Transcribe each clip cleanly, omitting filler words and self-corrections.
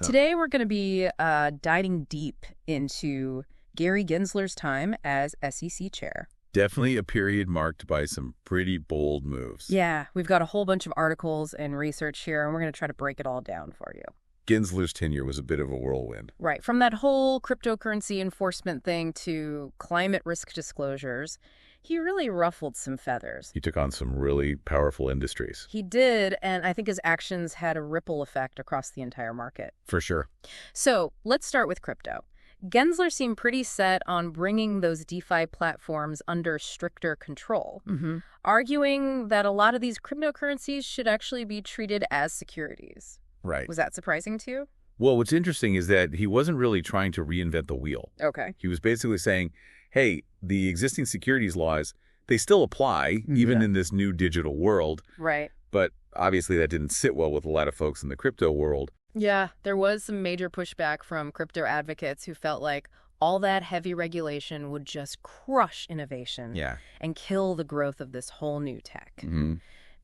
Today we're going to be diving deep into Gary Gensler's time as SEC chair. Definitely a period marked by some pretty bold moves. Yeah, we've got a whole bunch of articles and research here, and we're going to try to break it all down for you. Gensler's tenure was a bit of a whirlwind. Right, from that whole cryptocurrency enforcement thing to climate risk disclosures, he really ruffled some feathers. He took on some really powerful industries. He did, and I think his actions had a ripple effect across the entire market. For sure. So let's start with crypto. Gensler seemed pretty set on bringing those DeFi platforms under stricter control, arguing that a lot of these cryptocurrencies should actually be treated as securities. Right. Was that surprising to you? Well, what's interesting is that he wasn't really trying to reinvent the wheel. Okay. He was basically saying, hey, the existing securities laws, they still apply, even in this new digital world. Right. But obviously that didn't sit well with a lot of folks in the crypto world. Yeah, there was some major pushback from crypto advocates who felt like all that heavy regulation would just crush innovation and kill the growth of this whole new tech.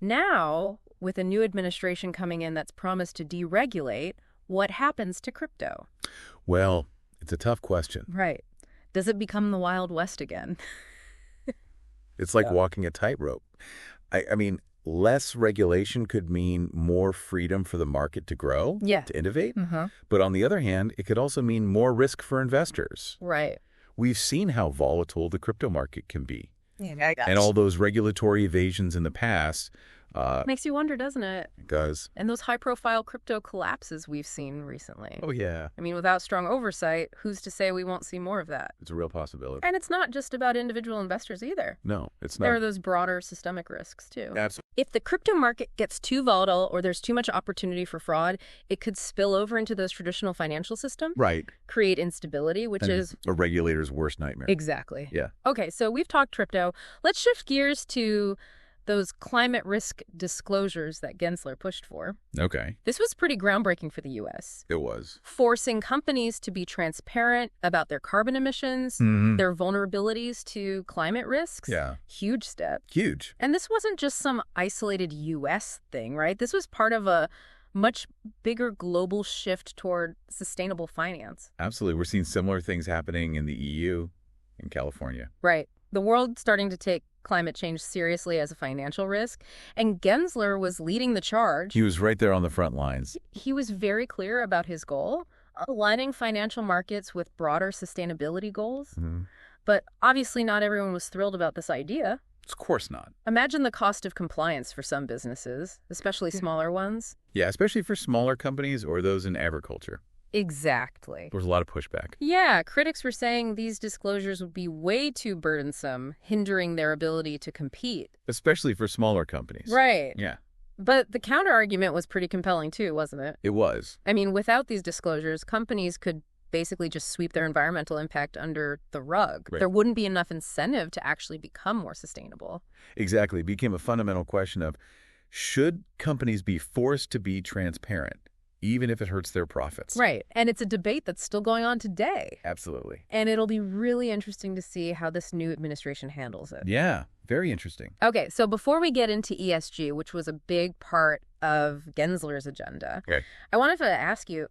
Now, with a new administration coming in that's promised to deregulate, what happens to crypto? Well, it's a tough question. Right. Does it become the Wild West again? It's like walking a tightrope. I mean, less regulation could mean more freedom for the market to grow, to innovate. But on the other hand, it could also mean more risk for investors. Right. We've seen how volatile the crypto market can be. Yeah, and all those regulatory evasions in the past. Makes you wonder, doesn't it? It does. And those high-profile crypto collapses we've seen recently. Oh, yeah. I mean, without strong oversight, who's to say we won't see more of that? It's a real possibility. And it's not just about individual investors either. No, it's not. There are those broader systemic risks, too. Absolutely. If the crypto market gets too volatile or there's too much opportunity for fraud, it could spill over into those traditional financial systems. Right. Create instability, which And is a regulator's worst nightmare. Exactly. Yeah. Okay, so we've talked crypto. Let's shift gears to those climate risk disclosures that Gensler pushed for. Okay. This was pretty groundbreaking for the U.S. It was. Forcing companies to be transparent about their carbon emissions, their vulnerabilities to climate risks. Yeah. Huge step. Huge. And this wasn't just some isolated U.S. thing, right? This was part of a much bigger global shift toward sustainable finance. Absolutely. We're seeing similar things happening in the EU, in California. Right. The world's starting to take climate change seriously as a financial risk, and Gensler was leading the charge. He was right there on the front lines. He was very clear about his goal, aligning financial markets with broader sustainability goals. But obviously not everyone was thrilled about this idea. Of course not. Imagine the cost of compliance for some businesses, especially smaller ones. Yeah, especially for smaller companies or those in agriculture. Exactly. There was a lot of pushback. Yeah, critics were saying these disclosures would be way too burdensome, hindering their ability to compete. Especially for smaller companies. Right. Yeah. But the counter-argument was pretty compelling too, wasn't it? It was. I mean, without these disclosures, companies could basically just sweep their environmental impact under the rug. Right. There wouldn't be enough incentive to actually become more sustainable. Exactly. It became a fundamental question of, should companies be forced to be transparent, even if it hurts their profits? Right. And it's a debate that's still going on today. Absolutely. And it'll be really interesting to see how this new administration handles it. Yeah, very interesting. Okay, so before we get into ESG, which was a big part of Gensler's agenda, I wanted to ask you,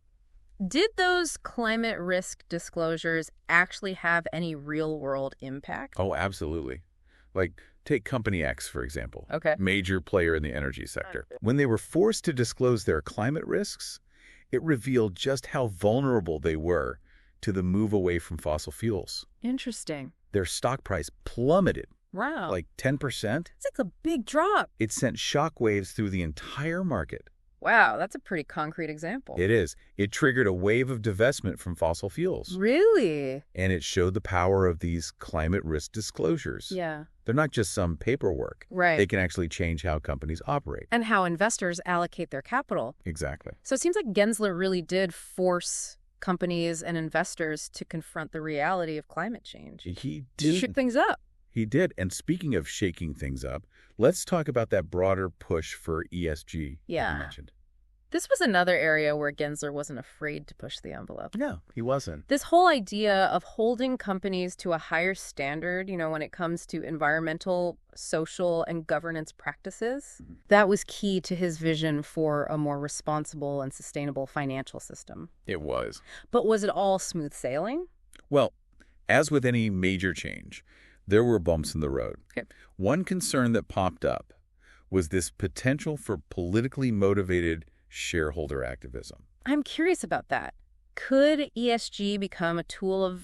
did those climate risk disclosures actually have any real-world impact? Oh, absolutely. Like, take Company X, for example. Okay. Major player in the energy sector. When they were forced to disclose their climate risks, it revealed just how vulnerable they were to the move away from fossil fuels. Interesting. Their stock price plummeted. Wow. Like 10%. It's like a big drop. It sent shockwaves through the entire market. Wow, that's a pretty concrete example. It is. It triggered a wave of divestment from fossil fuels. Really? And it showed the power of these climate risk disclosures. Yeah. They're not just some paperwork. Right. They can actually change how companies operate. And how investors allocate their capital. Exactly. So it seems like Gensler really did force companies and investors to confront the reality of climate change. He To did. shake things up. He did. And speaking of shaking things up, let's talk about that broader push for ESG that you mentioned. This was another area where Gensler wasn't afraid to push the envelope. No, he wasn't. This whole idea of holding companies to a higher standard, when it comes to environmental, social, and governance practices, that was key to his vision for a more responsible and sustainable financial system. It was. But was it all smooth sailing? Well, as with any major change, there were bumps in the road. Okay. One concern that popped up was this potential for politically motivated shareholder activism. I'm curious about that. Could ESG become a tool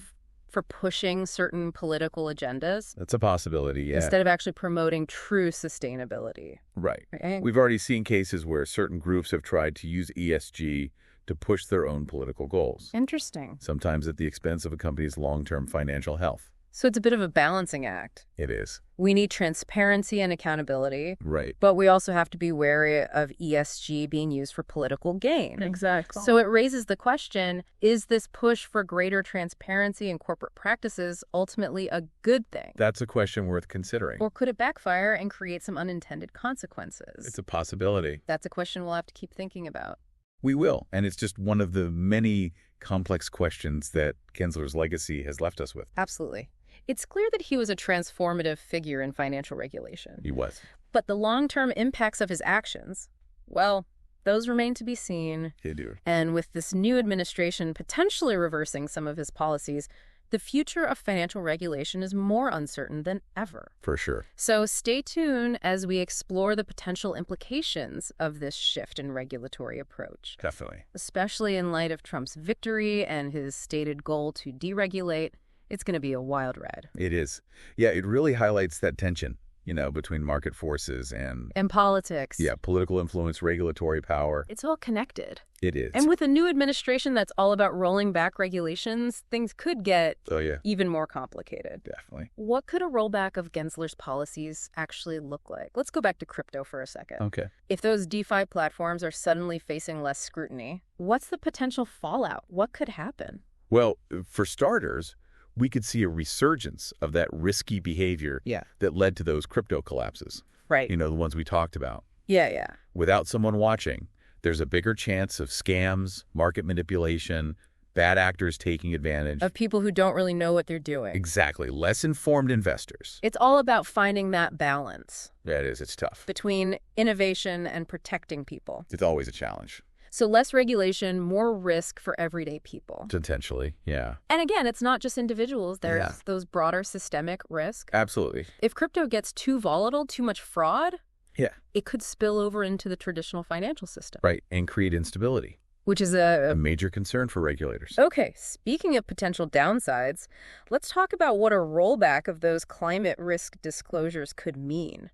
for pushing certain political agendas? That's a possibility, yeah. Instead of actually promoting true sustainability. Right. We've already seen cases where certain groups have tried to use ESG to push their own political goals. Interesting. Sometimes at the expense of a company's long-term financial health. So it's a bit of a balancing act. It is. We need transparency and accountability. Right. But we also have to be wary of ESG being used for political gain. Exactly. So it raises the question, is this push for greater transparency in corporate practices ultimately a good thing? That's a question worth considering. Or could it backfire and create some unintended consequences? It's a possibility. That's a question we'll have to keep thinking about. We will, and it's just one of the many complex questions that Gensler's legacy has left us with. Absolutely. It's clear that he was a transformative figure in financial regulation. He was. But the long-term impacts of his actions, well, those remain to be seen. They do. And with this new administration potentially reversing some of his policies, the future of financial regulation is more uncertain than ever. For sure. So stay tuned as we explore the potential implications of this shift in regulatory approach. Definitely. Especially in light of Trump's victory and his stated goal to deregulate. It's going to be a wild ride. It is. Yeah, it really highlights that tension, between market forces and politics. Yeah, political influence, regulatory power. It's all connected. It is. And with a new administration that's all about rolling back regulations, things could get even more complicated. Definitely. What could a rollback of Gensler's policies actually look like? Let's go back to crypto for a second. Okay. If those DeFi platforms are suddenly facing less scrutiny, what's the potential fallout? What could happen? Well, for starters, we could see a resurgence of that risky behavior that led to those crypto collapses. Right. The ones we talked about. Yeah. Without someone watching, there's a bigger chance of scams, market manipulation, bad actors taking advantage. Of people who don't really know what they're doing. Exactly. Less informed investors. It's all about finding that balance. Yeah, it is. It's tough. Between innovation and protecting people. It's always a challenge. So less regulation, more risk for everyday people. Potentially, yeah. And again, it's not just individuals. There's those broader systemic risks. Absolutely. If crypto gets too volatile, too much fraud, it could spill over into the traditional financial system. Right, and create instability. Which is a major concern for regulators. Okay, speaking of potential downsides, let's talk about what a rollback of those climate risk disclosures could mean.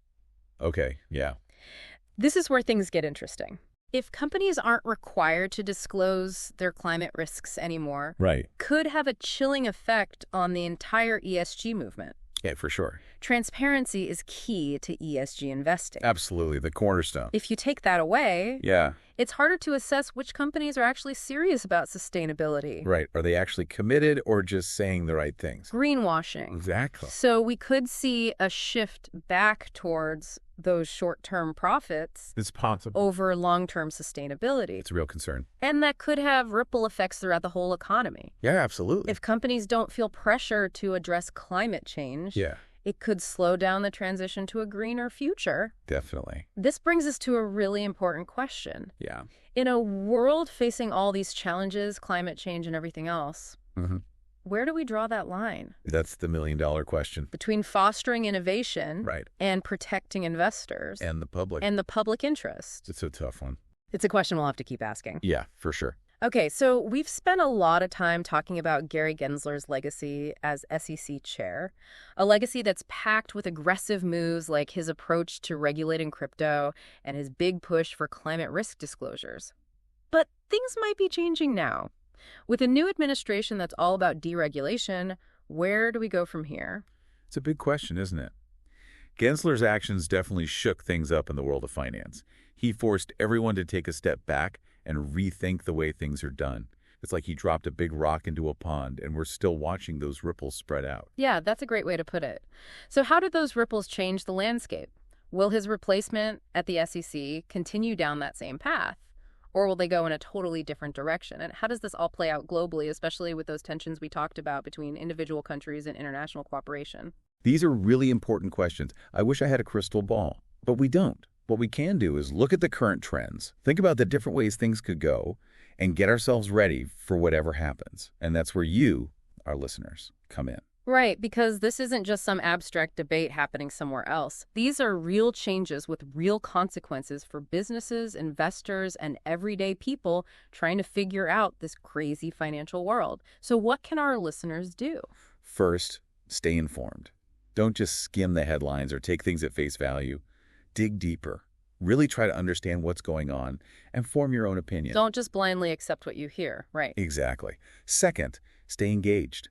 Okay, yeah. This is where things get interesting. If companies aren't required to disclose their climate risks anymore, could have a chilling effect on the entire ESG movement. Yeah, for sure. Transparency is key to ESG investing. Absolutely, the cornerstone. If you take that away, it's harder to assess which companies are actually serious about sustainability. Right. Are they actually committed or just saying the right things? Greenwashing. Exactly. So we could see a shift back towards those short-term profits. It's possible. Over long-term sustainability. It's a real concern. And that could have ripple effects throughout the whole economy. Yeah, absolutely. If companies don't feel pressure to address climate change, it could slow down the transition to a greener future. Definitely. This brings us to a really important question. Yeah. In a world facing all these challenges, climate change and everything else, where do we draw that line? That's the million-dollar question. Between fostering innovation and protecting investors. And the public. And the public interest. It's a tough one. It's a question we'll have to keep asking. Yeah, for sure. Okay, so we've spent a lot of time talking about Gary Gensler's legacy as SEC chair, a legacy that's packed with aggressive moves like his approach to regulating crypto and his big push for climate risk disclosures. But things might be changing now. With a new administration that's all about deregulation, where do we go from here? It's a big question, isn't it? Gensler's actions definitely shook things up in the world of finance. He forced everyone to take a step back and rethink the way things are done. It's like he dropped a big rock into a pond, and we're still watching those ripples spread out. Yeah, that's a great way to put it. So how did those ripples change the landscape? Will his replacement at the SEC continue down that same path? Or will they go in a totally different direction? And how does this all play out globally, especially with those tensions we talked about between individual countries and international cooperation? These are really important questions. I wish I had a crystal ball, but we don't. What we can do is look at the current trends, think about the different ways things could go, and get ourselves ready for whatever happens. And that's where you, our listeners, come in. Right, because this isn't just some abstract debate happening somewhere else. These are real changes with real consequences for businesses, investors, and everyday people trying to figure out this crazy financial world. So what can our listeners do? First, stay informed. Don't just skim the headlines or take things at face value. Dig deeper. Really try to understand what's going on and form your own opinion. Don't just blindly accept what you hear, right? Exactly. Second, stay engaged.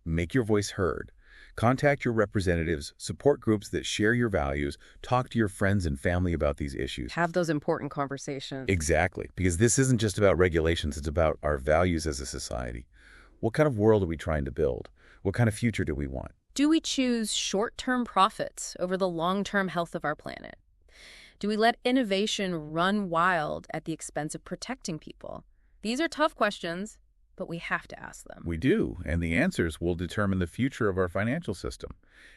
Make your voice heard. Contact your representatives, support groups that share your values, talk to your friends and family about these issues. Have those important conversations. Exactly, because this isn't just about regulations, it's about our values as a society. What kind of world are we trying to build? What kind of future do we want? Do we choose short-term profits over the long-term health of our planet? Do we let innovation run wild at the expense of protecting people? These are tough questions, but we have to ask them. We do, and the answers will determine the future of our financial system.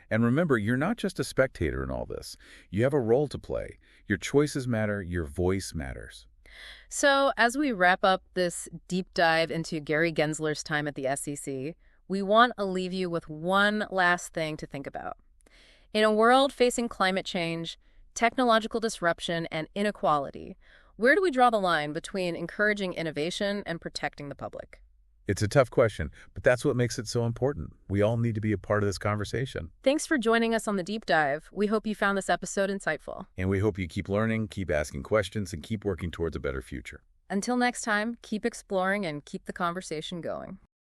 And remember, you're not just a spectator in all this. You have a role to play. Your choices matter, your voice matters. So, as we wrap up this deep dive into Gary Gensler's time at the SEC, we want to leave you with one last thing to think about. In a world facing climate change, technological disruption, and inequality, where do we draw the line between encouraging innovation and protecting the public? It's a tough question, but that's what makes it so important. We all need to be a part of this conversation. Thanks for joining us on the Deep Dive. We hope you found this episode insightful. And we hope you keep learning, keep asking questions, and keep working towards a better future. Until next time, keep exploring and keep the conversation going.